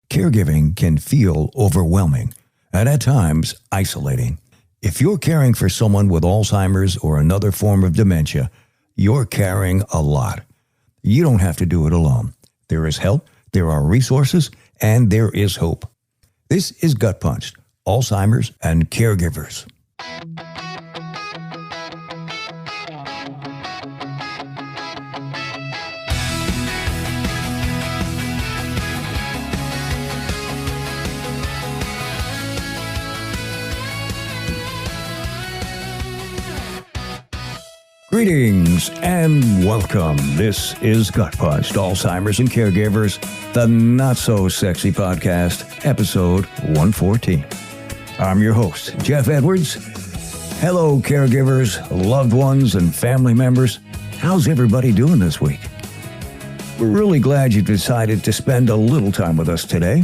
Caregiving can feel overwhelming and at times isolating. If you're caring for someone with Alzheimer's or another form of dementia, you're carrying a lot. You don't have to do it alone. There is help, there are resources, and there is hope. This is GutPunched, Alzheimer's and Caregivers. Greetings and welcome. This is GutPunched, Alzheimer's and Caregivers, the not-so-sexy podcast, episode 114. I'm your host, Jeff Edwards. Hello, caregivers, loved ones, and family members. How's everybody doing this week? We're really glad you decided to spend a little time with us today.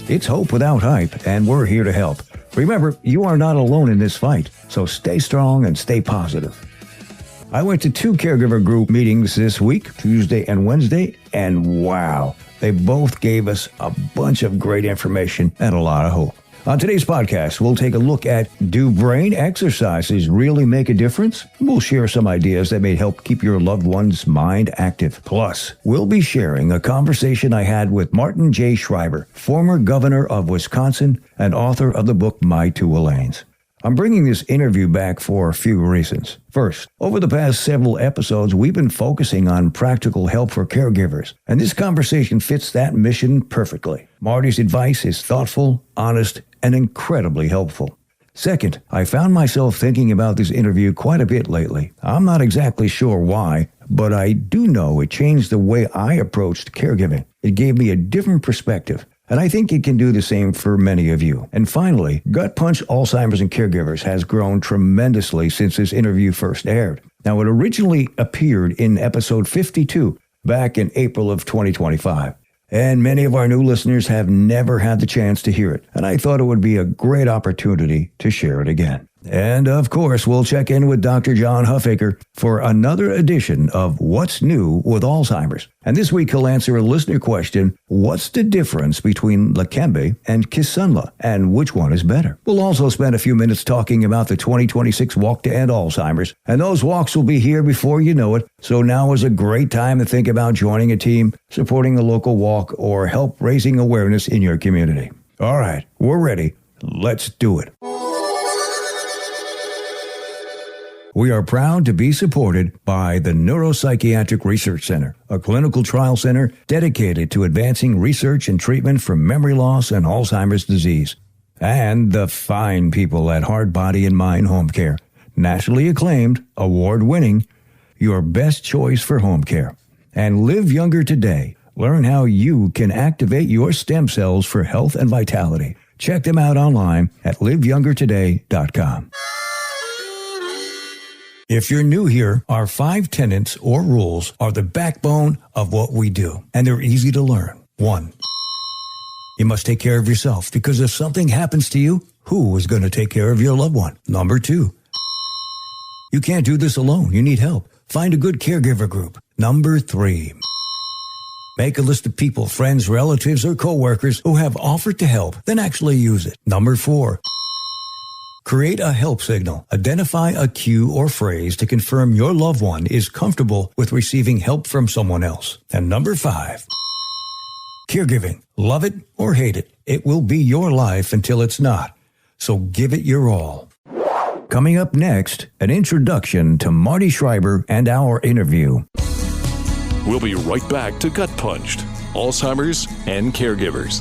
It's hope without hype, and we're here to help. Remember, you are not alone in this fight, so stay strong and stay positive. I went to 2 caregiver group meetings this week, Tuesday and Wednesday, and wow, they both gave us a bunch of great information and a lot of hope. On today's podcast, we'll take a look at, do brain exercises really make a difference? We'll share some ideas that may help keep your loved one's mind active. Plus, we'll be sharing a conversation I had with Martin J. Schreiber, former governor of Wisconsin and author of the book My Two Elaines. I'm bringing this interview back for a few reasons. First, over the past several episodes, we've been focusing on practical help for caregivers, and this conversation fits that mission perfectly. Marty's advice is thoughtful, honest, and incredibly helpful. Second, I found myself thinking about this interview quite a bit lately. I'm not exactly sure why, but I do know it changed the way I approached caregiving. It gave me a different perspective. And I think it can do the same for many of you. And finally, GutPunched Alzheimer's and Caregivers has grown tremendously since this interview first aired. Now, it originally appeared in episode 52 back in April of 2025. And many of our new listeners have never had the chance to hear it. And I thought it would be a great opportunity to share it again. And of course, we'll check in with Dr. John Huffaker for another edition of What's New with Alzheimer's. And this week he'll answer a listener question, what's the difference between Leqembi and Kisunla, and which one is better? We'll also spend a few minutes talking about the 2026 Walk to End Alzheimer's, and those walks will be here before you know it, so now is a great time to think about joining a team, supporting a local walk, or help raising awareness in your community. All right, we're ready. Let's do it. We are proud to be supported by the Neuropsychiatric Research Center, a clinical trial center dedicated to advancing research and treatment for memory loss and Alzheimer's disease, and the fine people at Heart, Body, and Mind Home Care, nationally acclaimed, award-winning, your best choice for home care. And live younger today. Learn how you can activate your stem cells for health and vitality. Check them out online at liveyoungertoday.com. If you're new here, our 5 tenets or rules are the backbone of what we do, and they're easy to learn. 1, you must take care of yourself, because if something happens to you, who is going to take care of your loved one? Number 2, you can't do this alone. You need help. Find a good caregiver group. Number 3, make a list of people, friends, relatives, or coworkers who have offered to help, then actually use it. Number 4, create a help signal. Identify a cue or phrase to confirm your loved one is comfortable with receiving help from someone else. And number 5, caregiving. Love it or hate it, it will be your life until it's not. So give it your all. Coming up next, an introduction to Marty Schreiber and our interview. We'll be right back to GutPunched, Alzheimer's and Caregivers.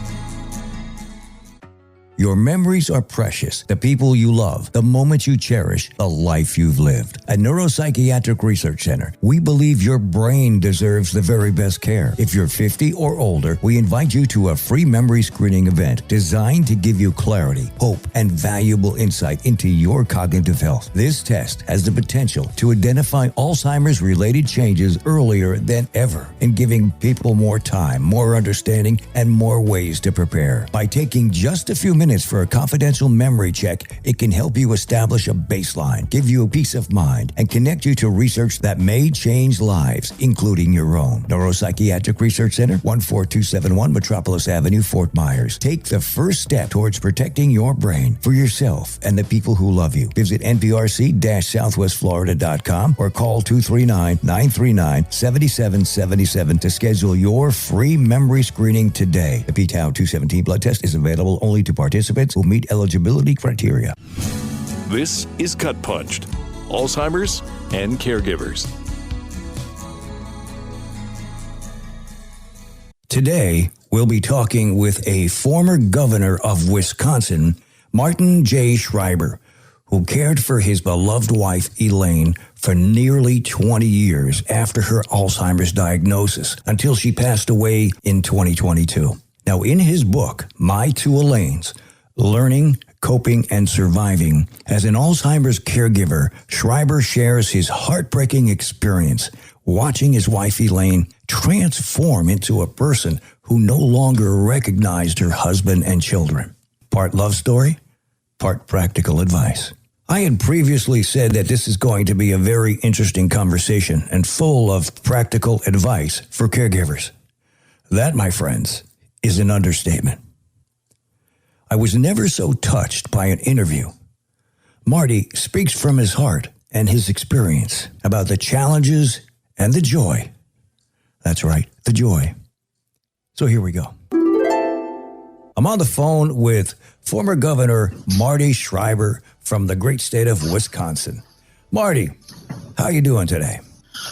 Your memories are precious. The people you love, the moments you cherish, the life you've lived. At Neuropsychiatric Research Center, we believe your brain deserves the very best care. If you're 50 or older, we invite you to a free memory screening event designed to give you clarity, hope, and valuable insight into your cognitive health. This test has the potential to identify Alzheimer's-related changes earlier than ever and giving people more time, more understanding, and more ways to prepare. By taking just a few minutes minutes for a confidential memory check. It can help you establish a baseline, give you a peace of mind, and connect you to research that may change lives, including your own. Neuropsychiatric Research Center, 14271 Metropolis Avenue, Fort Myers. Take the first step towards protecting your brain for yourself and the people who love you. Visit nprc-southwestflorida.com or call 239-939-7777 to schedule your free memory screening today. The p-tau 217 blood test is available only to participants who meet eligibility criteria. This is GutPunched, Alzheimer's and Caregivers. Today, we'll be talking with a former governor of Wisconsin, Martin J. Schreiber, who cared for his beloved wife, Elaine, for nearly 20 years after her Alzheimer's diagnosis, until she passed away in 2022. Now, in his book, My Two Elaines, Learning, Coping, and Surviving, as an Alzheimer's caregiver, Schreiber shares his heartbreaking experience watching his wife, Elaine, transform into a person who no longer recognized her husband and children. Part love story, part practical advice. I had previously said that this is going to be a very interesting conversation and full of practical advice for caregivers. That, my friends, is an understatement. I was never so touched by an interview. Marty speaks from his heart and his experience about the challenges and the joy. That's right, the joy. So here we go. I'm on the phone with former Governor Marty Schreiber from the great state of Wisconsin. Marty, how you doing today?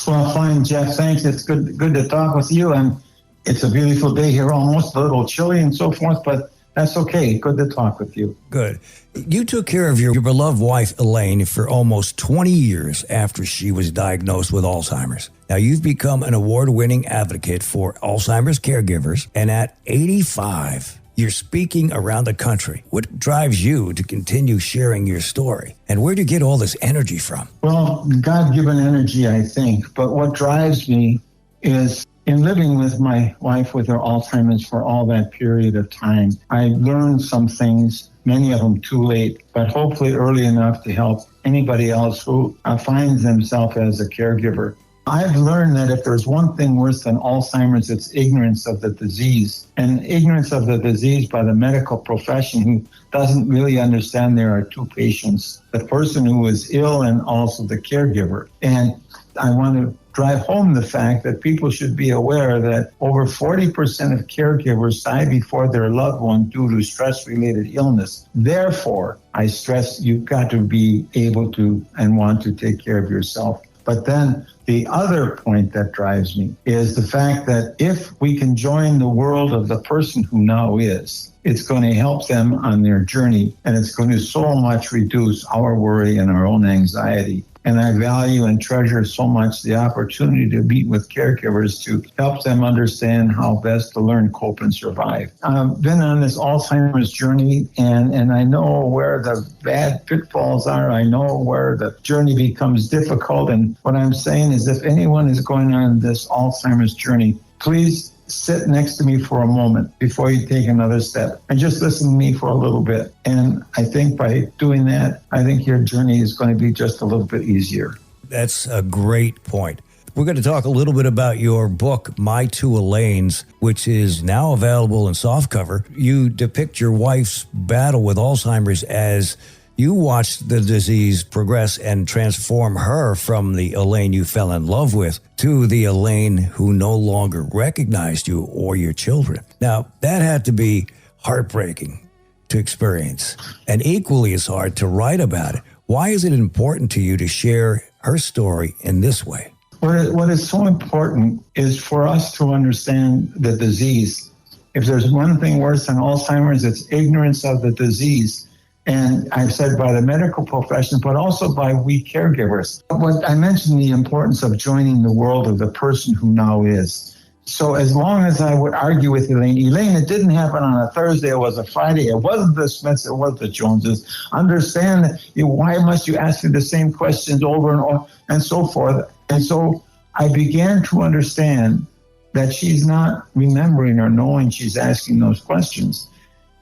Well, fine, Jeff. Thanks. It's good to talk with you. And it's a beautiful day here, almost a little chilly and so forth, but that's okay. Good to talk with you. Good. You took care of your beloved wife, Elaine, for almost 20 years after she was diagnosed with Alzheimer's. Now, you've become an award-winning advocate for Alzheimer's caregivers, and at 85, you're speaking around the country. What drives you to continue sharing your story? And where do you get all this energy from? Well, God-given energy, I think. But what drives me is in living with my wife with her Alzheimer's for all that period of time, I learned some things, many of them too late, but hopefully early enough to help anybody else who finds themselves as a caregiver. I've learned that if there's one thing worse than Alzheimer's, it's ignorance of the disease. And ignorance of the disease by the medical profession who doesn't really understand there are two patients, the person who is ill and also the caregiver. And I want to drive home the fact that people should be aware that over 40% of caregivers die before their loved one due to stress-related illness. Therefore, I stress you've got to be able to and want to take care of yourself. But then the other point that drives me is the fact that if we can join the world of the person who now is, it's going to help them on their journey, and it's going to so much reduce our worry and our own anxiety. And I value and treasure so much the opportunity to meet with caregivers to help them understand how best to learn, cope, and survive. I've been on this Alzheimer's journey, and I know where the bad pitfalls are. I know where the journey becomes difficult. And what I'm saying is if anyone is going on this Alzheimer's journey, please sit next to me for a moment before you take another step and just listen to me for a little bit. And I think by doing that, I think your journey is going to be just a little bit easier. That's a great point. We're going to talk a little bit about your book, My Two Elaines, which is now available in softcover. You depict your wife's battle with Alzheimer's as you watched the disease progress and transform her from the Elaine you fell in love with to the Elaine who no longer recognized you or your children. Now, that had to be heartbreaking to experience and equally as hard to write about it. Why is it important to you to share her story in this way? What is so important is for us to understand the disease. If there's one thing worse than Alzheimer's, it's ignorance of the disease. And I've said by the medical profession, but also by we caregivers. What I mentioned the importance of joining the world of the person who now is. So as long as I would argue with Elaine, it didn't happen on a Thursday, it was a Friday, it wasn't the Smiths, it was the Joneses. Understand that why must you ask me the same questions over and over and so forth. And so I began to understand that she's not remembering or knowing she's asking those questions.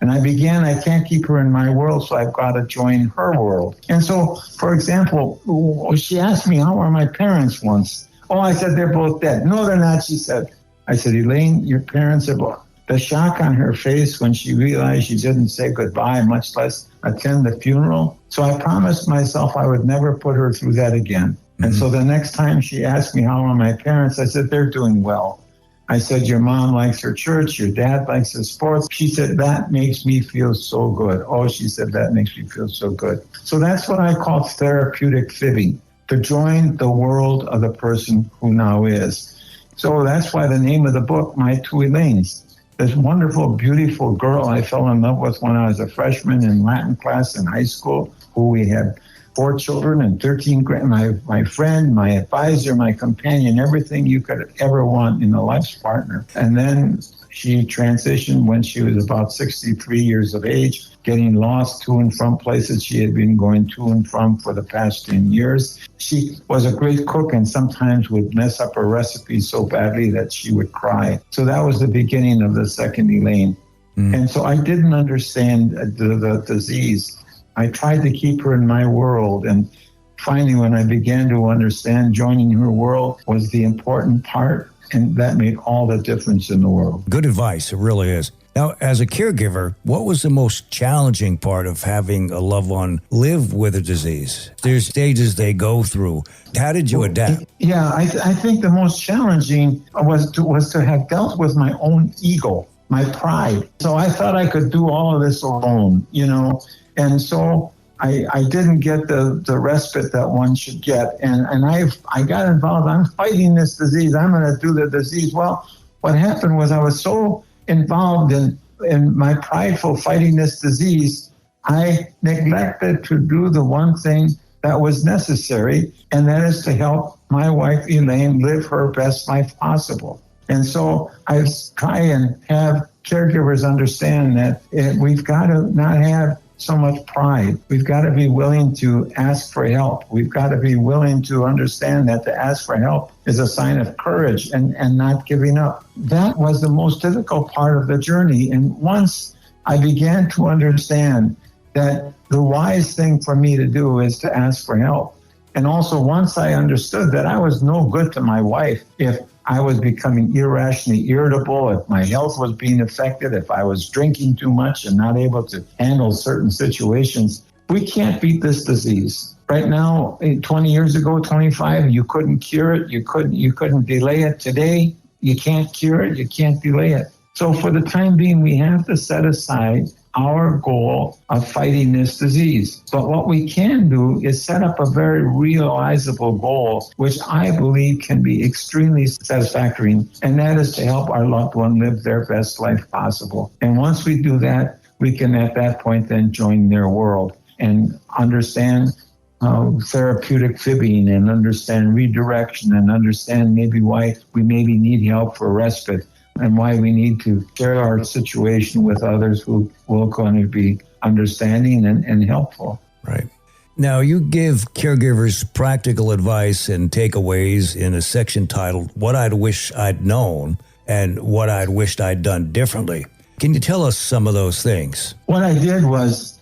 And I can't keep her in my world, so I've got to join her world. And so, for example, she asked me, how are my parents once? Oh, I said, they're both dead. No, they're not, she said. I said, Elaine, your parents are both. The shock on her face when she realized she didn't say goodbye, much less attend the funeral. So I promised myself I would never put her through that again. Mm-hmm. And so the next time she asked me, how are my parents? I said, they're doing well. I said, your mom likes her church, your dad likes his sports. She said, that makes me feel so good. Oh, she said, that makes me feel so good. So that's what I call therapeutic fibbing, to join the world of the person who now is. So that's why the name of the book, My Two Elaines. This wonderful, beautiful girl I fell in love with when I was a freshman in Latin class in high school, who we had 4 children and 13 my friend, my advisor, my companion, everything you could ever want in a life partner. And then she transitioned when she was about 63 years of age, getting lost to and from places she had been going to and from for the past 10 years. She was a great cook and sometimes would mess up her recipes so badly that she would cry. So that was the beginning of the second Elaine. And so I didn't understand the disease. I tried to keep her in my world, and finally when I began to understand joining her world was the important part, and that made all the difference in the world. Good advice, it really is. Now, as a caregiver, what was the most challenging part of having a loved one live with a disease? There's stages they go through. How did you adapt? Yeah, I think the most challenging was to have dealt with my own ego, my pride. So I thought I could do all of this alone, And so I didn't get the respite that one should get. And I got involved. I'm fighting this disease. I'm going to do the disease. Well, what happened was I was so involved in my prideful fighting this disease, I neglected to do the one thing that was necessary, and that is to help my wife, Elaine, live her best life possible. And so I try and have caregivers understand that we've got to not have so much pride. We've got to be willing to ask for help. We've got to be willing to understand that to ask for help is a sign of courage and not giving up. That was the most difficult part of the journey. And once I began to understand that the wise thing for me to do is to ask for help. And also once I understood that I was no good to my wife if I was becoming irrationally irritable, if my health was being affected, if I was drinking too much and not able to handle certain situations. We can't beat this disease. Right now, 20 years ago, 25, you couldn't cure it. You couldn't delay it. Today, you can't cure it. You can't delay it. So for the time being, we have to set aside our goal of fighting this disease. But what we can do is set up a very realizable goal, which I believe can be extremely satisfactory, and that is to help our loved one live their best life possible. And once we do that, we can at that point then join their world and understand therapeutic fibbing and understand redirection and understand maybe why we maybe need help for respite, and why we need to share our situation with others who will going to be understanding and helpful. Right. Now, you give caregivers practical advice and takeaways in a section titled What I'd Wish I'd Known and What I'd Wished I'd Done Differently. Can you tell us some of those things? What I did was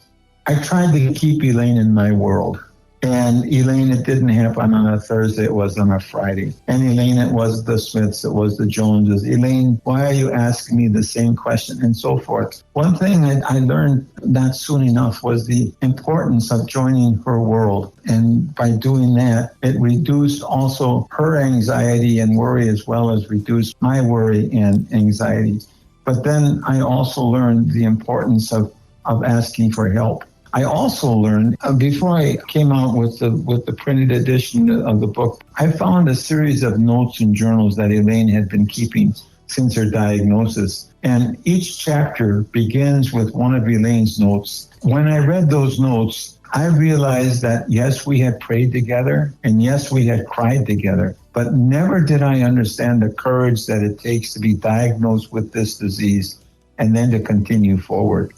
I tried to keep Elaine in my world. And Elaine, it didn't happen on a Thursday, it was on a Friday. And Elaine, it was the Smiths, it was the Joneses. Elaine, why are you asking me the same question? And so forth. One thing I learned not soon enough was the importance of joining her world. And by doing that, it reduced also her anxiety and worry as well as reduced my worry and anxiety. But then I also learned the importance of asking for help. I also learned, before I came out with the printed edition of the book, I found a series of notes and journals that Elaine had been keeping since her diagnosis. And each chapter begins with one of Elaine's notes. When I read those notes, I realized that, yes, we had prayed together, and yes, we had cried together, but never did I understand the courage that it takes to be diagnosed with this disease and then to continue forward.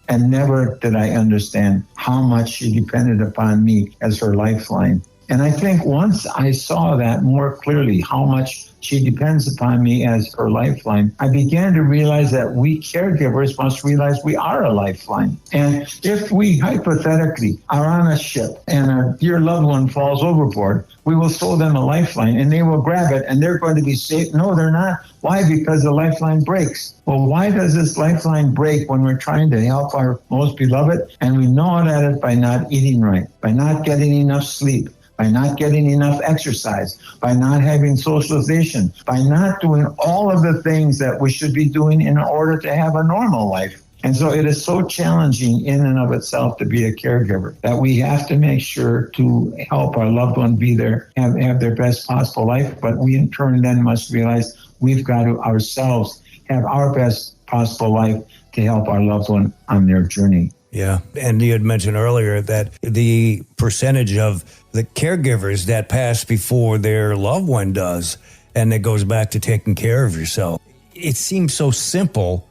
And never did I understand how much she depended upon me as her lifeline. And I think once I saw that more clearly, how much she depends upon me as her lifeline, I began to realize that we caregivers must realize we are a lifeline. And if we hypothetically are on a ship and a dear loved one falls overboard, we will throw them a lifeline and they will grab it and they're going to be safe. No, they're not. Why? Because the lifeline breaks. Well, why does this lifeline break when we're trying to help our most beloved? And we know at it by not eating right, by not getting enough sleep, by not getting enough exercise, by not having socialization, by not doing all of the things that we should be doing in order to have a normal life. And so it is so challenging in and of itself to be a caregiver that we have to make sure to help our loved one be there, have their best possible life. But we in turn then must realize we've got to ourselves have our best possible life to help our loved one on their journey. Yeah. And you had mentioned earlier that the percentage of the caregivers that pass before their loved one does, and it goes back to taking care of yourself. It seems so simple,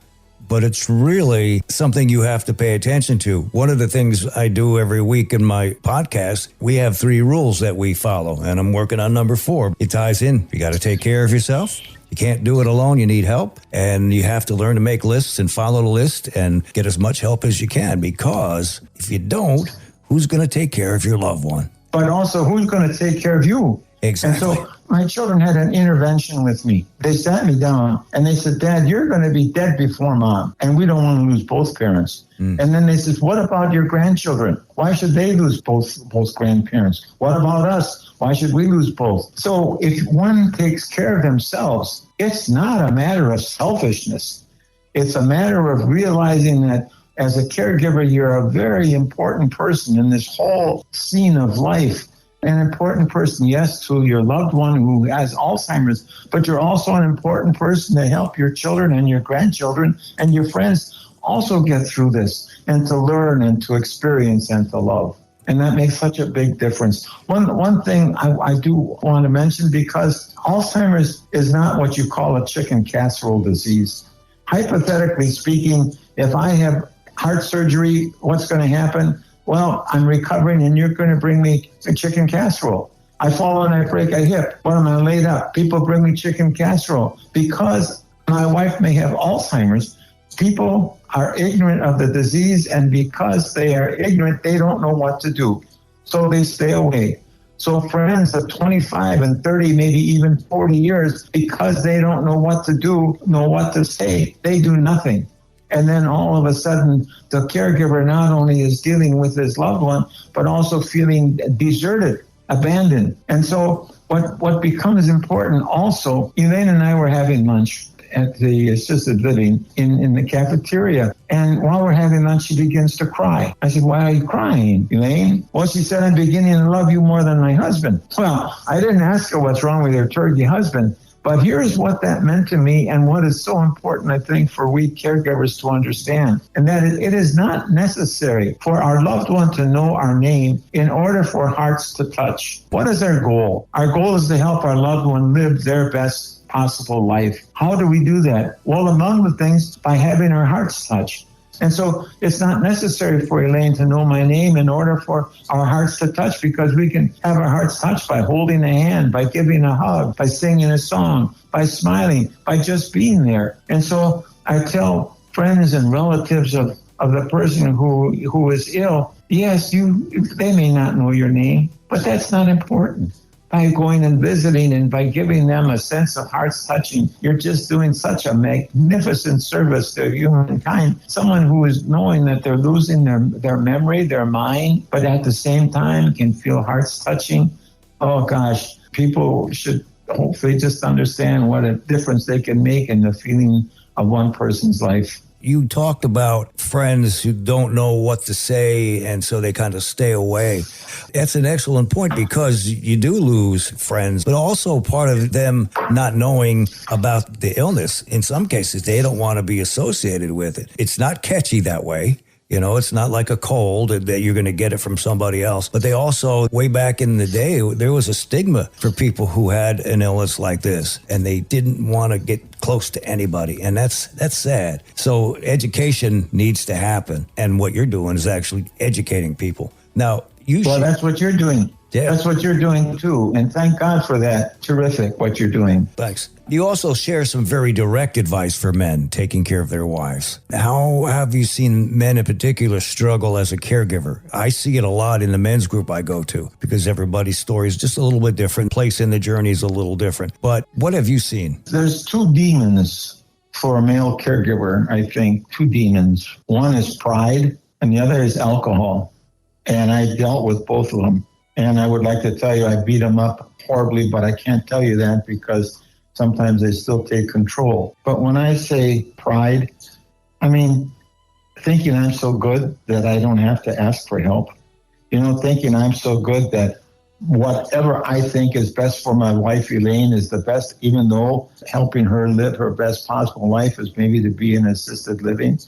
but it's really something you have to pay attention to. One of the things I do every week in my podcast, we have 3 rules that we follow, and I'm working on number 4. It ties in. You got to take care of yourself. You can't do it alone. You need help, and you have to learn to make lists and follow the list and get as much help as you can, because if you don't, who's going to take care of your loved one? But also, who's going to take care of you? Exactly. And so my children had an intervention with me. They sat me down and they said, Dad, you're going to be dead before Mom, and we don't want to lose both parents. And then they said, what about your grandchildren? Why should they lose both grandparents? What about us? Why should we lose both? So if one takes care of themselves, it's not a matter of selfishness. It's a matter of realizing that as a caregiver, you're a very important person in this whole scene of life. An important person, yes, to your loved one who has Alzheimer's, but you're also an important person to help your children and your grandchildren and your friends also get through this and to learn and to experience and to love. And that makes such a big difference. One thing I do want to mention, because Alzheimer's is not what you call a chicken casserole disease. Hypothetically speaking, if I have heart surgery, what's going to happen? Well, I'm recovering and you're going to bring me a chicken casserole. I fall and I break a hip. What am I laid up? People bring me chicken casserole. Because my wife may have Alzheimer's, people are ignorant of the disease, and because they are ignorant, they don't know what to do. So they stay away. So friends of 25 and 30, maybe even 40 years, because they don't know what to do, know what to say, they do nothing. And then all of a sudden, the caregiver not only is dealing with his loved one, but also feeling deserted, abandoned. And so what becomes important also, Elaine and I were having lunch at the assisted living in the cafeteria. And while we're having lunch, she begins to cry. I said, why are you crying, Elaine? Well, she said, I'm beginning to love you more than my husband. Well, I didn't ask her what's wrong with her turkey husband. But here's what that meant to me, and what is so important, I think, for we caregivers to understand, and that it is not necessary for our loved one to know our name in order for hearts to touch. What is our goal? Our goal is to help our loved one live their best possible life. How do we do that? Well, among the things, by having our hearts touched. And so it's not necessary for Elaine to know my name in order for our hearts to touch, because we can have our hearts touched by holding a hand, by giving a hug, by singing a song, by smiling, by just being there. And so I tell friends and relatives of the person who is ill, yes, they may not know your name, but that's not important. By going and visiting and by giving them a sense of hearts touching, you're just doing such a magnificent service to humankind. Someone who is knowing that they're losing their memory, their mind, but at the same time can feel hearts touching. Oh gosh, people should hopefully just understand what a difference they can make in the feeling of one person's life. You talked about friends who don't know what to say, and so they kind of stay away. That's an excellent point, because you do lose friends, but also part of them not knowing about the illness. In some cases, they don't want to be associated with it. It's not catchy that way. You know, it's not like a cold that you're going to get it from somebody else. But they also, way back in the day, there was a stigma for people who had an illness like this, and they didn't want to get close to anybody. And that's sad. So education needs to happen. And what you're doing is actually educating people. Now, that's what you're doing. Yeah. That's what you're doing too. And thank God for that. Terrific what you're doing. Thanks. You also share some very direct advice for men taking care of their wives. How have you seen men in particular struggle as a caregiver? I see it a lot in the men's group I go to because everybody's story is just a little bit different. Place in the journey is a little different. But what have you seen? There's two demons for a male caregiver, I think. Two demons. One is pride and the other is alcohol. And I dealt with both of them. And I would like to tell you I beat them up horribly, but I can't tell you that because sometimes they still take control. But when I say pride, I mean thinking I'm so good that I don't have to ask for help. Thinking I'm so good that whatever I think is best for my wife, Elaine, is the best, even though helping her live her best possible life is maybe to be in assisted living.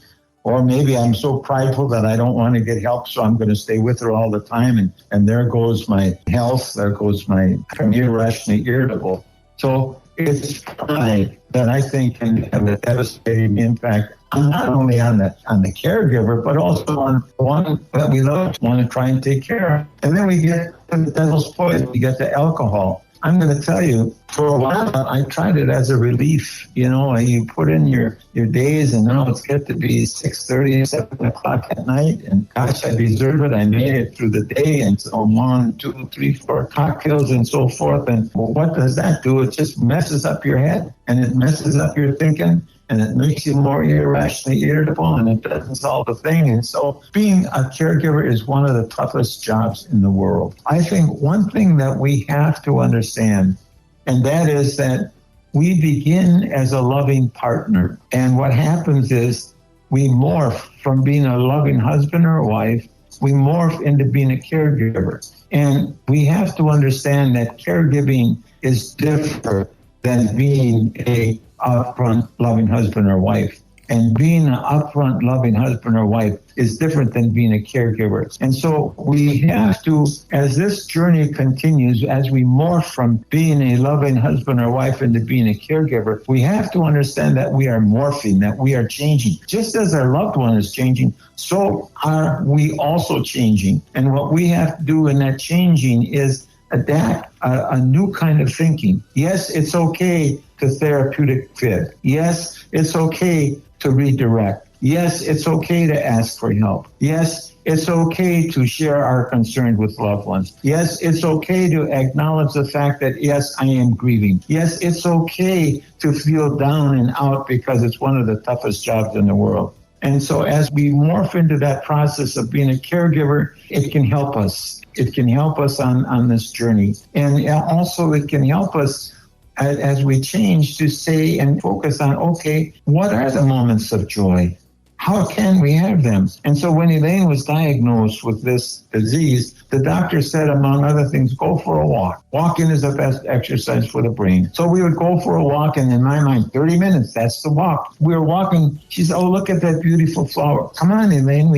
Or maybe I'm so prideful that I don't want to get help, so I'm going to stay with her all the time. And there goes my health. There goes I'm irrationally irritable. So it's pride that I think can have a devastating impact not only on the caregiver, but also on the one that we love, want to try and take care of. And then we get to the devil's poison. We get to alcohol. I'm going to tell you, for a while, I tried it as a relief. You put in your days, and now it's get to be 6:30, 7 o'clock at night. And gosh, I deserve it. I made it through the day. And so 1, 2, 3, 4 cocktails and so forth. And what does that do? It just messes up your head, and it messes up your thinking. And it makes you more irrationally irritable, and it doesn't solve a thing. And so being a caregiver is one of the toughest jobs in the world. I think one thing that we have to understand, and that is that we begin as a loving partner. And what happens is we morph from being a loving husband or wife, we morph into being a caregiver. And we have to understand that caregiving is different than being a upfront loving husband or wife. And being an upfront loving husband or wife is different than being a caregiver. And so we have to, as this journey continues, as we morph from being a loving husband or wife into being a caregiver, we have to understand that we are morphing, that we are changing. Just as our loved one is changing, so are we also changing. And what we have to do in that changing is adapt a new kind of thinking. Yes, it's okay to therapeutic fit. Yes, it's okay to redirect. Yes, it's okay to ask for help. Yes, it's okay to share our concerns with loved ones. Yes, it's okay to acknowledge the fact that, yes, I am grieving. Yes, it's okay to feel down and out because it's one of the toughest jobs in the world. And so as we morph into that process of being a caregiver, it can help us. It can help us on this journey. And also it can help us as we change to say and focus on, okay, what are the moments of joy? How can we have them? And so when Elaine was diagnosed with this disease, the doctor said, among other things, go for a walk. Walking is the best exercise for the brain. So we would go for a walk, and in my mind, 30 minutes, that's the walk. We were walking. She said, oh, look at that beautiful flower. Come on, Elaine,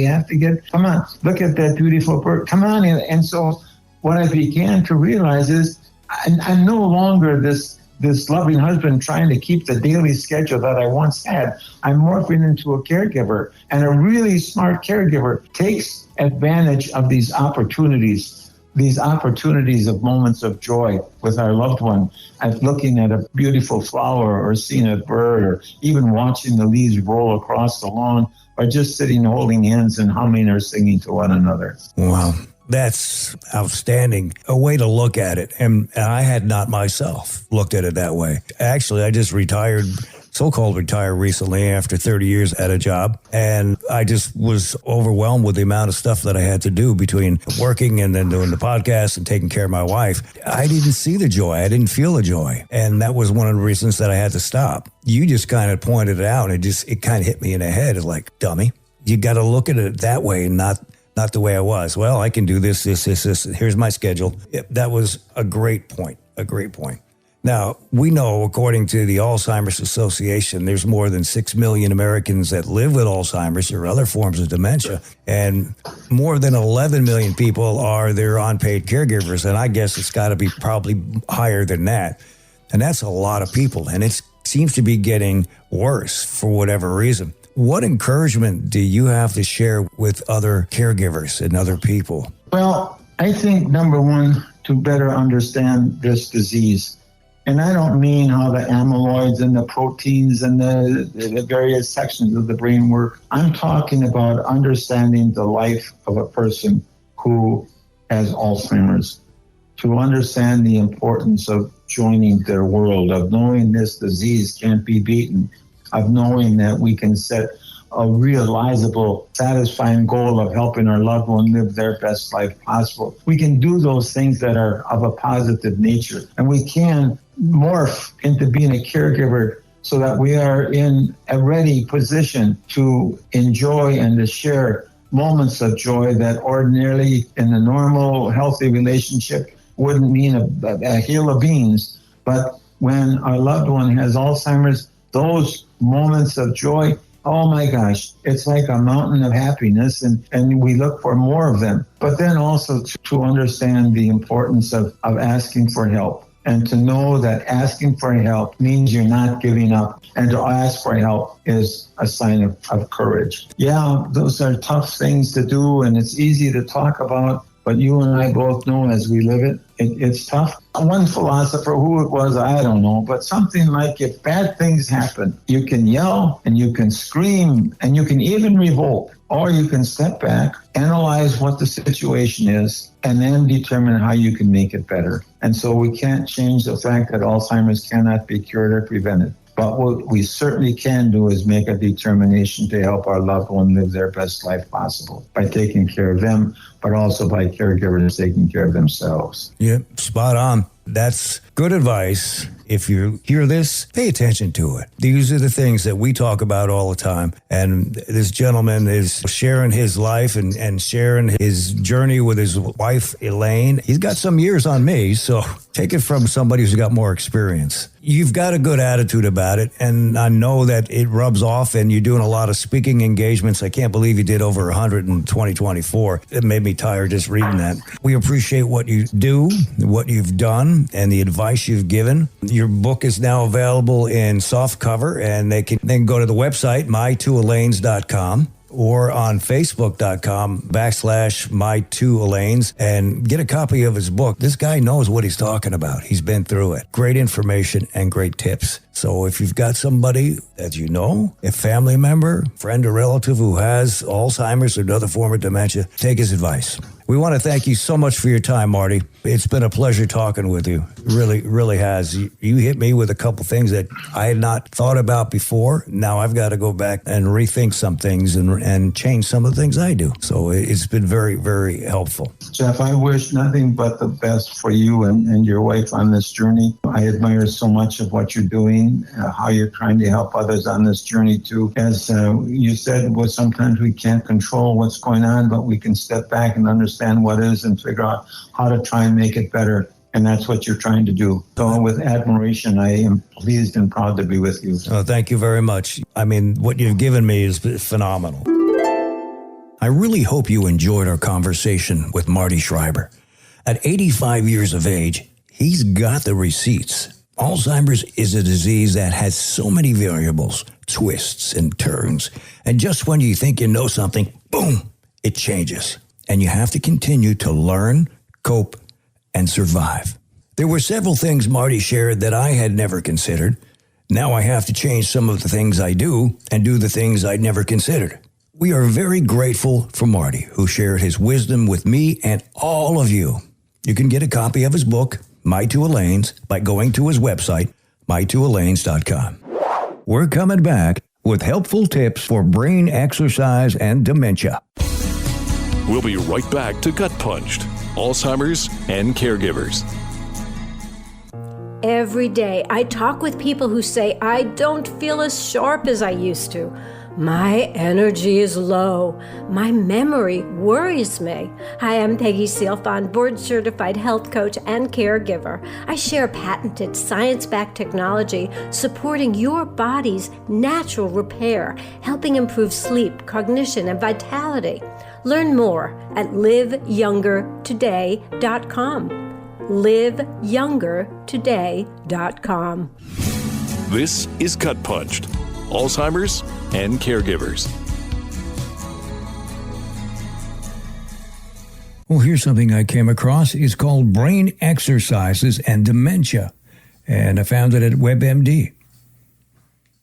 come on, look at that beautiful bird. Come on. And so what I began to realize is I'm no longer this loving husband trying to keep the daily schedule that I once had. I'm morphing into a caregiver, and a really smart caregiver takes advantage of these opportunities of moments of joy with our loved one, as looking at a beautiful flower or seeing a bird or even watching the leaves roll across the lawn or just sitting holding hands and humming or singing to one another. Wow. That's outstanding. A way to look at it. And I had not myself looked at it that way. Actually, I just retired, so-called retired recently after 30 years at a job. And I just was overwhelmed with the amount of stuff that I had to do between working and then doing the podcast and taking care of my wife. I didn't see the joy. I didn't feel the joy. And that was one of the reasons that I had to stop. You just kind of pointed it out. It kind of hit me in the head. It's like, dummy, you got to look at it that way and not the way I was. Well, I can do this. Here's my schedule. That was a great point. Now, we know, according to the Alzheimer's Association, there's more than 6 million Americans that live with Alzheimer's or other forms of dementia, and more than 11 million people are their unpaid caregivers, and I guess it's got to be probably higher than that. And that's a lot of people, and it seems to be getting worse for whatever reason. What encouragement do you have to share with other caregivers and other people? Well, I think, number one, to better understand this disease. And I don't mean how the amyloids and the proteins and the various sections of the brain work. I'm talking about understanding the life of a person who has Alzheimer's, to understand the importance of joining their world, of knowing this disease can't be beaten, of knowing that we can set a realizable, satisfying goal of helping our loved one live their best life possible. We can do those things that are of a positive nature, and we can morph into being a caregiver so that we are in a ready position to enjoy and to share moments of joy that ordinarily in a normal, healthy relationship wouldn't mean a hill of beans. But when our loved one has Alzheimer's, those moments of joy, oh my gosh, it's like a mountain of happiness, and we look for more of them. But then also to understand the importance of asking for help, and to know that asking for help means you're not giving up, and to ask for help is a sign of courage. Yeah, those are tough things to do, and it's easy to talk about, but you and I both know as we live it, it's tough. One philosopher, who it was, I don't know, but something like, if bad things happen, you can yell and you can scream and you can even revolt, or you can step back, analyze what the situation is, and then determine how you can make it better. And so we can't change the fact that Alzheimer's cannot be cured or prevented. But what we certainly can do is make a determination to help our loved one live their best life possible by taking care of them, but also by caregivers taking care of themselves. Yep, spot on. That's good advice. If you hear this, pay attention to it. These are the things that we talk about all the time. And this gentleman is sharing his life and sharing his journey with his wife, Elaine. He's got some years on me, so take it from somebody who's got more experience. You've got a good attitude about it, and I know that it rubs off, and you're doing a lot of speaking engagements. I can't believe you did over 100 in 2024. It made me tired just reading that. We appreciate what you do, what you've done, and the advice you've given. Your book is now available in soft cover, and they can then go to the website, my2elaines.com, or on facebook.com/My Two Elaines, and get a copy of his book. This guy knows what he's talking about. He's been through it. Great information and great tips. So if you've got somebody that you know, a family member, friend or relative who has Alzheimer's or another form of dementia, take his advice. We want to thank you so much for your time, Marty. It's been a pleasure talking with you. Really, really has. You hit me with a couple things that I had not thought about before. Now I've got to go back and rethink some things and change some of the things I do. So it's been very, very helpful. Jeff, I wish nothing but the best for you and your wife on this journey. I admire so much of what you're doing, how you're trying to help others on this journey too. As you said, sometimes we can't control what's going on, but we can step back and understand what is and figure out how to try and make it better. And that's what you're trying to do. So with admiration, I am pleased and proud to be with you. Oh, thank you very much. I mean, what you've given me is phenomenal. I really hope you enjoyed our conversation with Marty Schreiber. At 85 years of age, he's got the receipts. Alzheimer's is a disease that has so many variables, twists and turns. And just when you think you know something, boom, it changes. And you have to continue to learn, cope, and survive. There were several things Marty shared that I had never considered. Now I have to change some of the things I do and do the things I'd never considered. We are very grateful for Marty, who shared his wisdom with me and all of you. You can get a copy of his book, My Two Elaines, by going to his website, my2elaines.com. We're coming back with helpful tips for brain exercise and dementia. We'll be right back to Gut Punched, Alzheimer's and Caregivers. Every day, I talk with people who say, I don't feel as sharp as I used to. My energy is low. My memory worries me. Hi, I'm Peggy Sealfon, board-certified health coach and caregiver. I share patented science-backed technology supporting your body's natural repair, helping improve sleep, cognition, and vitality. Learn more at liveyoungertoday.com. liveyoungertoday.com. This is Gut Punched, Alzheimer's and Caregivers. Well, here's something I came across. It's called Brain Exercises and Dementia, and I found it at WebMD.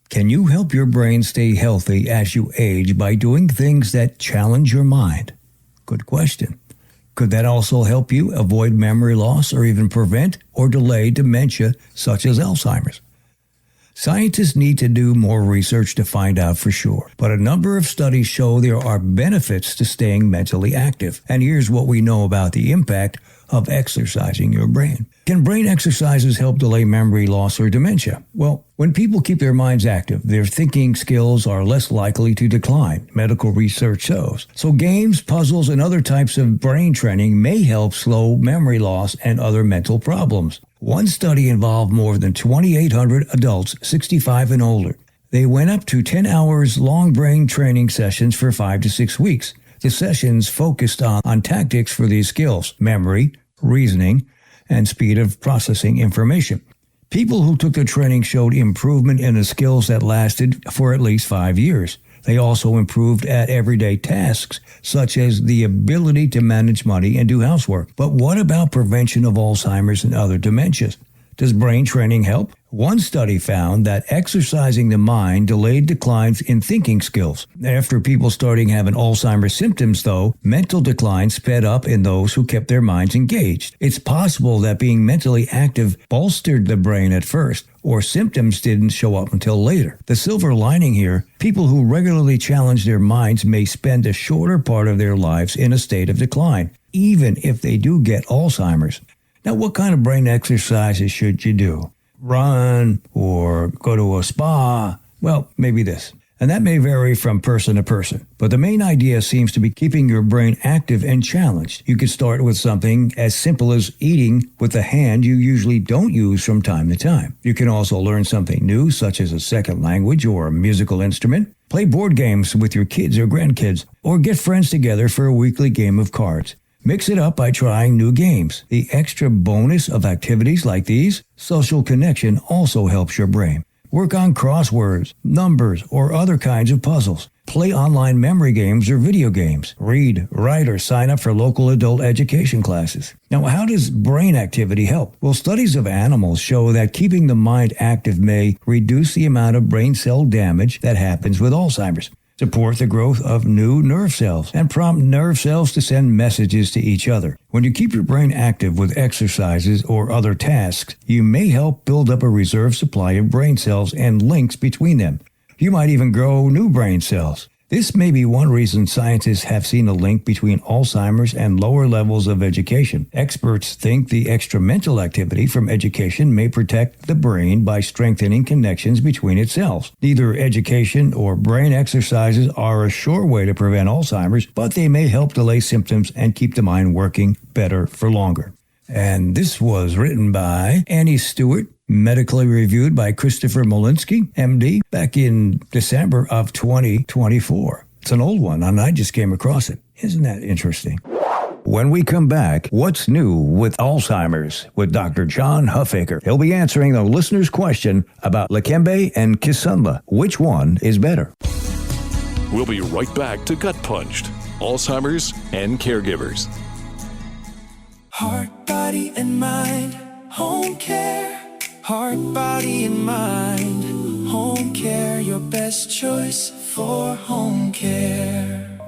Can you help your brain stay healthy as you age by doing things that challenge your mind? Good question. Could that also help you avoid memory loss or even prevent or delay dementia such as Alzheimer's? Scientists need to do more research to find out for sure, but a number of studies show there are benefits to staying mentally active. And here's what we know about the impact of exercising your brain. Can brain exercises help delay memory loss or dementia? Well, when people keep their minds active, their thinking skills are less likely to decline, medical research shows. So games, puzzles, and other types of brain training may help slow memory loss and other mental problems. One study involved more than 2,800 adults 65 and older. They went up to 10 hours long brain training sessions for 5 to 6 weeks. The sessions focused on tactics for these skills: memory, reasoning, and speed of processing information. People who took the training showed improvement in the skills that lasted for at least 5 years. They also improved at everyday tasks, such as the ability to manage money and do housework. But what about prevention of Alzheimer's and other dementias? Does brain training help? One study found that exercising the mind delayed declines in thinking skills. After people starting having Alzheimer's symptoms, though, mental decline sped up in those who kept their minds engaged. It's possible that being mentally active bolstered the brain at first, or symptoms didn't show up until later. The silver lining here, people who regularly challenge their minds may spend a shorter part of their lives in a state of decline, even if they do get Alzheimer's. Now, what kind of brain exercises should you do? Run or go to a spa? Well, maybe this. And that may vary from person to person. But the main idea seems to be keeping your brain active and challenged. You could start with something as simple as eating with a hand you usually don't use from time to time. You can also learn something new, such as a second language or a musical instrument. Play board games with your kids or grandkids, or get friends together for a weekly game of cards. Mix it up by trying new games. The extra bonus of activities like these, social connection, also helps your brain. Work on crosswords, numbers, or other kinds of puzzles. Play online memory games or video games. Read, write, or sign up for local adult education classes. Now, how does brain activity help? Well, studies of animals show that keeping the mind active may reduce the amount of brain cell damage that happens with Alzheimer's, support the growth of new nerve cells, and prompt nerve cells to send messages to each other. When you keep your brain active with exercises or other tasks, you may help build up a reserve supply of brain cells and links between them. You might even grow new brain cells. This may be one reason scientists have seen a link between Alzheimer's and lower levels of education. Experts think the extra mental activity from education may protect the brain by strengthening connections between its cells. Neither education or brain exercises are a sure way to prevent Alzheimer's, but they may help delay symptoms and keep the mind working better for longer. And this was written by Annie Stewart, medically reviewed by Christopher Molinsky, MD, back in December of 2024. It's an old one, and I just came across it. Isn't that interesting? When we come back, what's new with Alzheimer's with Dr. John Huffaker? He'll be answering the listener's question about Leqembi and Kisunla. Which one is better? We'll be right back to Gut Punched, Alzheimer's and Caregivers. Heart, body, and mind, home care. Heart, body, and mind, home care. Your best choice for home care.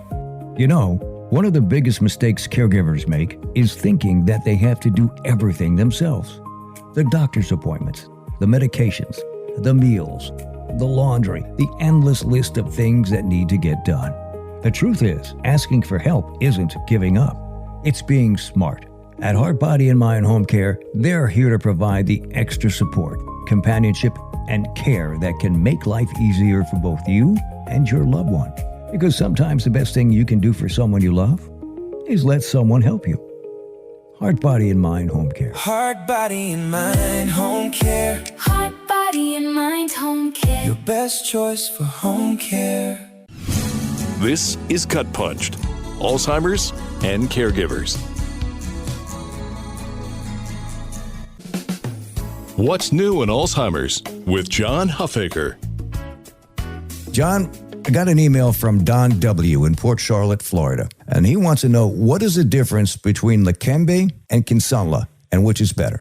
You know, one of the biggest mistakes caregivers make is thinking that they have to do everything themselves. The doctor's appointments, the medications, the meals, the laundry, the endless list of things that need to get done. The truth is, asking for help isn't giving up. It's being smart. At Heart, Body, and Mind Home Care, they're here to provide the extra support, companionship, and care that can make life easier for both you and your loved one. Because sometimes the best thing you can do for someone you love is let someone help you. Heart, Body, and Mind Home Care. Heart, body, and mind home care. Heart, body, and mind home care. Your best choice for home care. This is Gut Punched, Alzheimer's and Caregivers. What's new in Alzheimer's with John Huffaker. John, I got an email from Don W. in Port Charlotte, Florida, and he wants to know what is the difference between Leqembi and Kisunla, and which is better?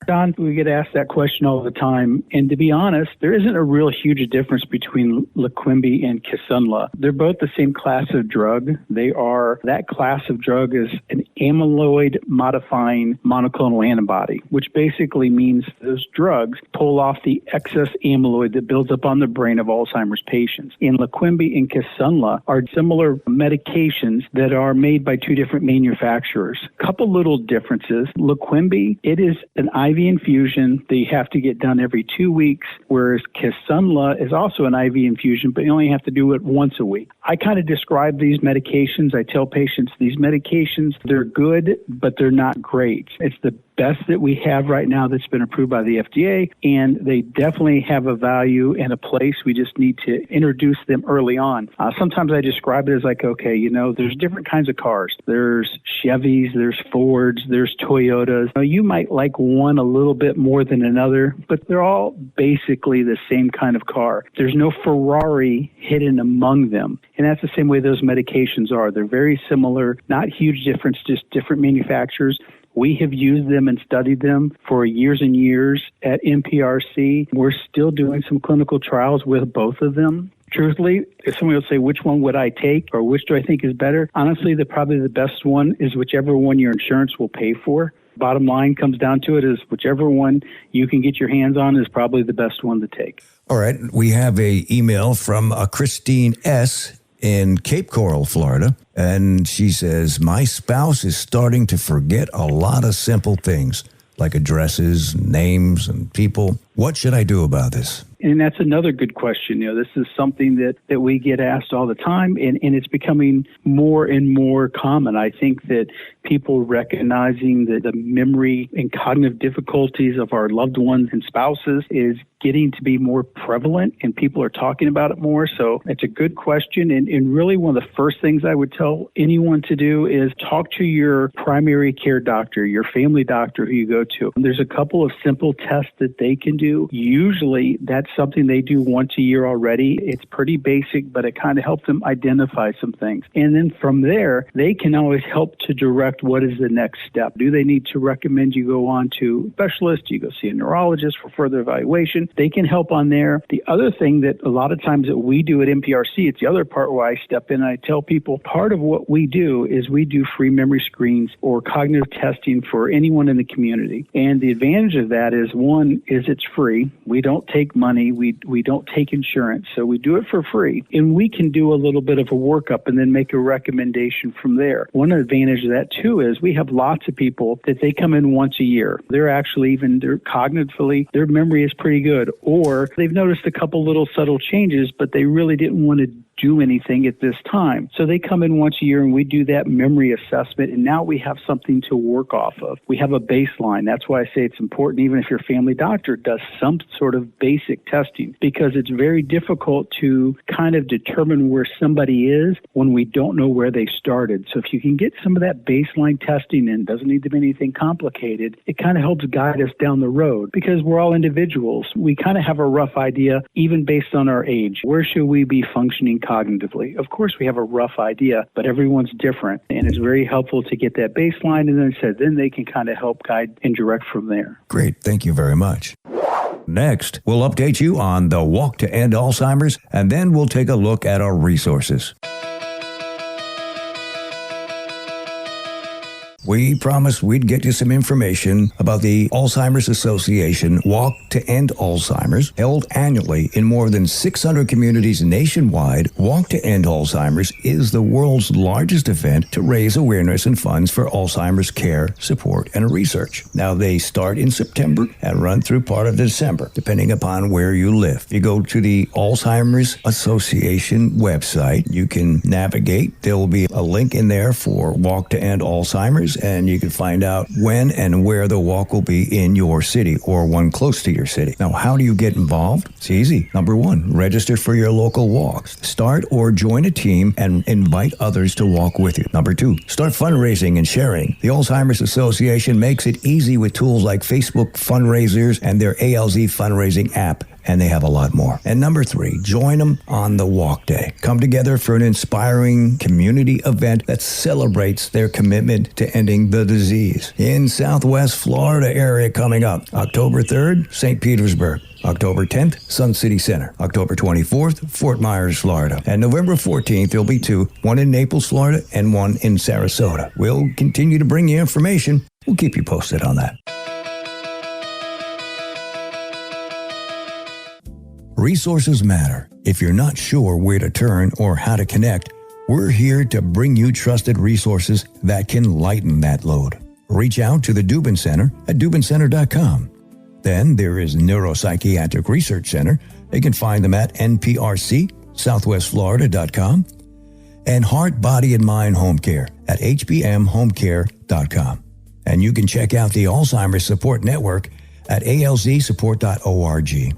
Don, we get asked that question all the time. And to be honest, there isn't a real huge difference between Leqembi and Kisunla. They're both the same class of drug. That class of drug is an amyloid-modifying monoclonal antibody, which basically means those drugs pull off the excess amyloid that builds up on the brain of Alzheimer's patients. And Leqembi and Kisunla are similar medications that are made by two different manufacturers. Couple little differences. Leqembi, it is an IV infusion that you have to get done every 2 weeks, whereas Kisunla is also an IV infusion, but you only have to do it once a week. I kind of describe these medications. I tell patients these medications, they're good, but they're not great. It's the best that we have right now that's been approved by the FDA, and they definitely have a value and a place. We just need to introduce them early on. Sometimes I describe it as like, okay, there's different kinds of cars. There's Chevys, there's Fords, there's Toyotas. You might like one a little bit more than another, but they're all basically the same kind of car. There's no Ferrari hidden among them. And that's the same way those medications are. They're very similar, not huge difference, just different manufacturers. We have used them and studied them for years and years at MPRC. We're still doing some clinical trials with both of them. Truthfully, if somebody will say, which one would I take or which do I think is better? Honestly, probably the best one is whichever one your insurance will pay for. Bottom line comes down to it is whichever one you can get your hands on is probably the best one to take. All right. We have an email from Christine S. in Cape Coral, Florida, and she says, my spouse is starting to forget a lot of simple things like addresses, names, and people. What should I do about this? And that's another good question. This is something that we get asked all the time, and it's becoming more and more common. I think that people recognizing that the memory and cognitive difficulties of our loved ones and spouses is getting to be more prevalent, and people are talking about it more. So it's a good question. And really one of the first things I would tell anyone to do is talk to your primary care doctor, your family doctor who you go to. There's a couple of simple tests that they can do. Usually that's something they do once a year already. It's pretty basic, but it kind of helps them identify some things. And then from there, they can always help to direct what is the next step. Do they need to recommend you go on to a specialist? You go see a neurologist for further evaluation? They can help on there. The other thing that a lot of times that we do at MPRC, it's the other part where I step in and I tell people part of what we do is we do free memory screens or cognitive testing for anyone in the community. And the advantage of that is, one, is it's free. We don't take money. We don't take insurance. So we do it for free. And we can do a little bit of a workup and then make a recommendation from there. One advantage of that too is we have lots of people that they come in once a year. They're actually they're cognitively, their memory is pretty good. Or they've noticed a couple little subtle changes, but they really didn't want to do anything at this time. So they come in once a year and we do that memory assessment, and now we have something to work off of. We have a baseline. That's why I say it's important, even if your family doctor does some sort of basic testing, because it's very difficult to kind of determine where somebody is when we don't know where they started. So if you can get some of that baseline testing in, doesn't need to be anything complicated, it kind of helps guide us down the road, because we're all individuals. We kind of have a rough idea, even based on our age. Where should we be functioning cognitively? Of course, we have a rough idea, but everyone's different, and it's very helpful to get that baseline, and then they can kind of help guide and direct from there. Great. Thank you very much. Next, we'll update you on the Walk to End Alzheimer's, and then we'll take a look at our resources. We promised we'd get you some information about the Alzheimer's Association Walk to End Alzheimer's, held annually in more than 600 communities nationwide. Walk to End Alzheimer's is the world's largest event to raise awareness and funds for Alzheimer's care, support, and research. Now, they start in September and run through part of December, depending upon where you live. If you go to the Alzheimer's Association website, you can navigate. There will be a link in there for Walk to End Alzheimer's, and you can find out when and where the walk will be in your city or one close to your city. Now, how do you get involved? It's easy. Number one, register for your local walks. Start or join a team and invite others to walk with you. Number two, start fundraising and sharing. The Alzheimer's Association makes it easy with tools like Facebook fundraisers and their ALZ fundraising app. and they have a lot more. And number 3, join them on the walk day. Come together for an inspiring community event that celebrates their commitment to ending the disease. In Southwest Florida area coming up, October 3rd, St. Petersburg. October 10th, Sun City Center. October 24th, Fort Myers, Florida. And November 14th, there'll be 2, one in Naples, Florida, and one in Sarasota. We'll continue to bring you information. We'll keep you posted on that. Resources matter. If you're not sure where to turn or how to connect, we're here to bring you trusted resources that can lighten that load. Reach out to the Dubin Center at dubincenter.com. Then there is Neuropsychiatric Research Center. You can find them at nprc.southwestflorida.com. And Heart, Body, and Mind Home Care at hbmhomecare.com. And you can check out the Alzheimer's Support Network at alzsupport.org.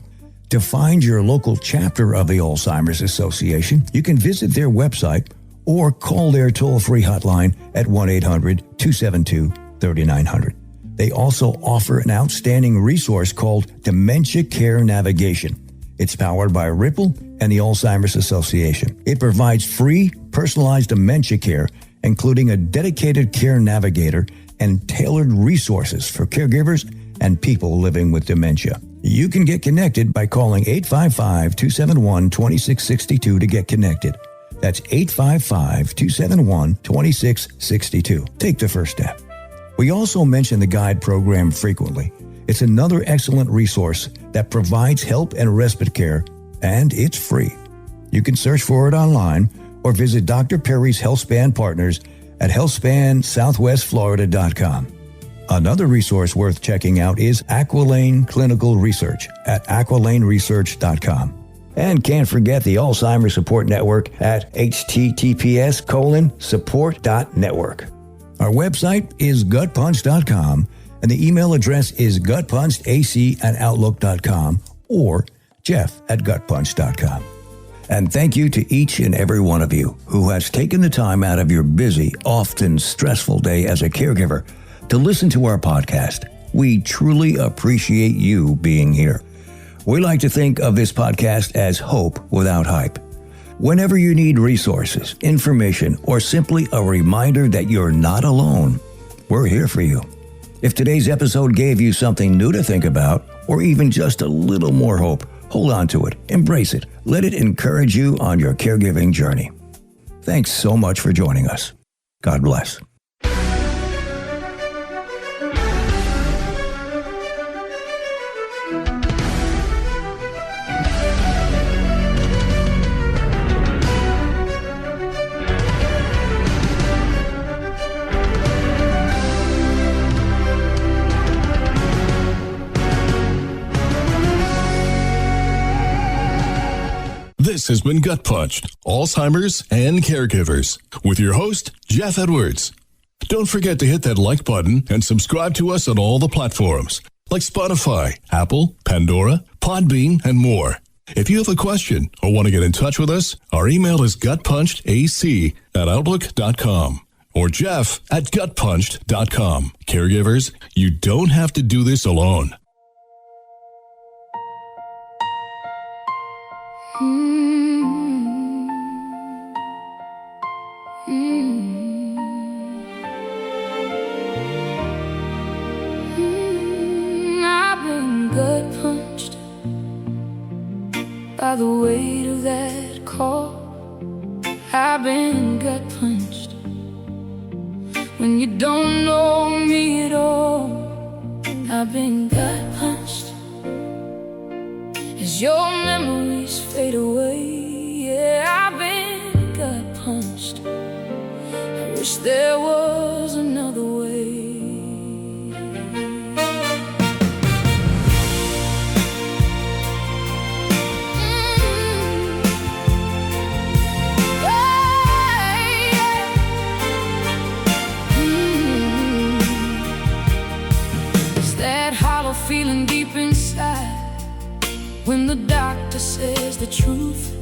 To find your local chapter of the Alzheimer's Association, you can visit their website or call their toll-free hotline at 1-800-272-3900. They also offer an outstanding resource called Dementia Care Navigation. It's powered by Ripple and the Alzheimer's Association. It provides free, personalized dementia care, including a dedicated care navigator and tailored resources for caregivers and people living with dementia. You can get connected by calling 855-271-2662 to get connected. That's 855-271-2662. Take the first step. We also mention the guide program frequently. It's another excellent resource that provides help and respite care, and it's free. You can search for it online or visit Dr. Perry's HealthSpan partners at healthspansouthwestflorida.com. Another resource worth checking out is Aquilane Clinical Research at aqualaneresearch.com. And can't forget the Alzheimer's Support Network at https://support.network. Our website is gutpunched.com, and the email address is gutpunchedac@outlook.com or jeff@gutpunched.com. And thank you to each and every one of you who has taken the time out of your busy, often stressful day as a caregiver to listen to our podcast. We truly appreciate you being here. We like to think of this podcast as hope without hype. Whenever you need resources, information, or simply a reminder that you're not alone, we're here for you. If today's episode gave you something new to think about, or even just a little more hope, hold on to it, embrace it, let it encourage you on your caregiving journey. Thanks so much for joining us. God bless. This has been GutPunched, Alzheimer's and Caregivers, with your host, Jeff Edwards. Don't forget to hit that like button and subscribe to us on all the platforms, like Spotify, Apple, Pandora, Podbean, and more. If you have a question or want to get in touch with us, our email is gutpunchedac@outlook.com or jeff@gutpunched.com. Caregivers, you don't have to do this alone. I've been gut punched by the weight of that call. I've been gut punched when you don't know me at all. I've been gut punched as your memories fade away. Yeah, I've been gut punched. I wish there was another way. Feeling deep inside when the doctor says the truth,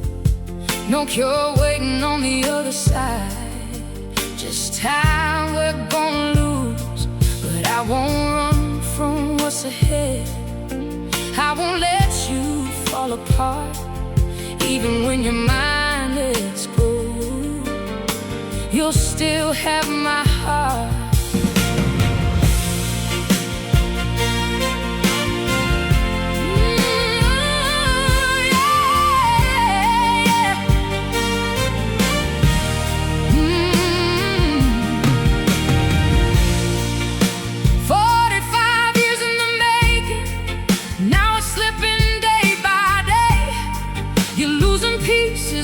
no cure waiting on the other side, just time we're gonna lose. But I won't run from what's ahead, I won't let you fall fall apart, even when your mind is cool, you'll still have my heart.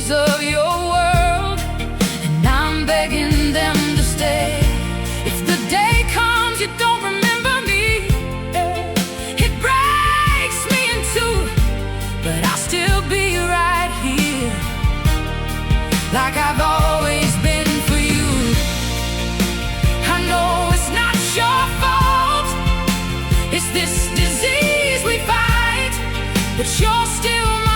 Of your world, and I'm begging them to stay. If the day comes you don't remember me, it breaks me in two, but I'll still be right here, like I've always been for you. I know it's not your fault, it's this disease we fight, but you're still my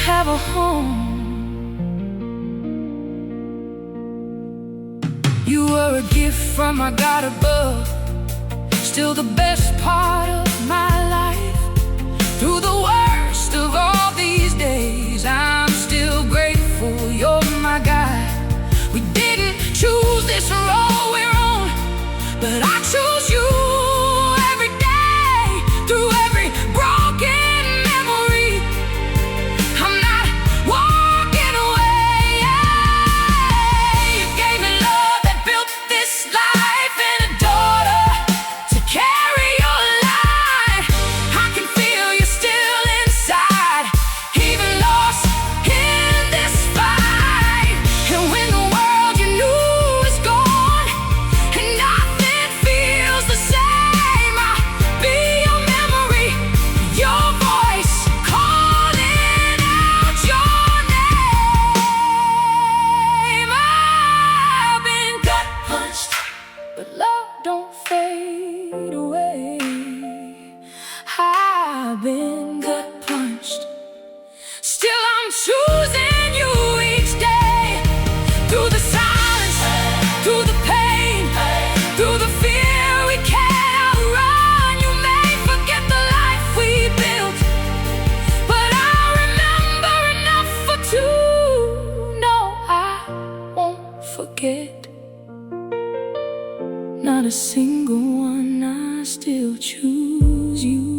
have a home. You were a gift from my God above, still the best part of my life. Through the worst of all these days, I'm still grateful you're my guide. We didn't choose this road we're on, but I choose you every day. Through every broken memory, I'm not walking away. You gave me love that built this life, and a daughter to carry your light. I can feel you still inside, even lost in this fight. And when the world you knew is gone and nothing feels the same, I'll be your memory, your voice calling out your name. I've been gut punched, but love don't fade away. I've been gut punched, still I'm choosing you each day. Through the silence, through the pain, through the fear we can't outrun. You may forget the life we built, but I'll remember enough for two. No, I won't forget. Not a single one, I still choose you.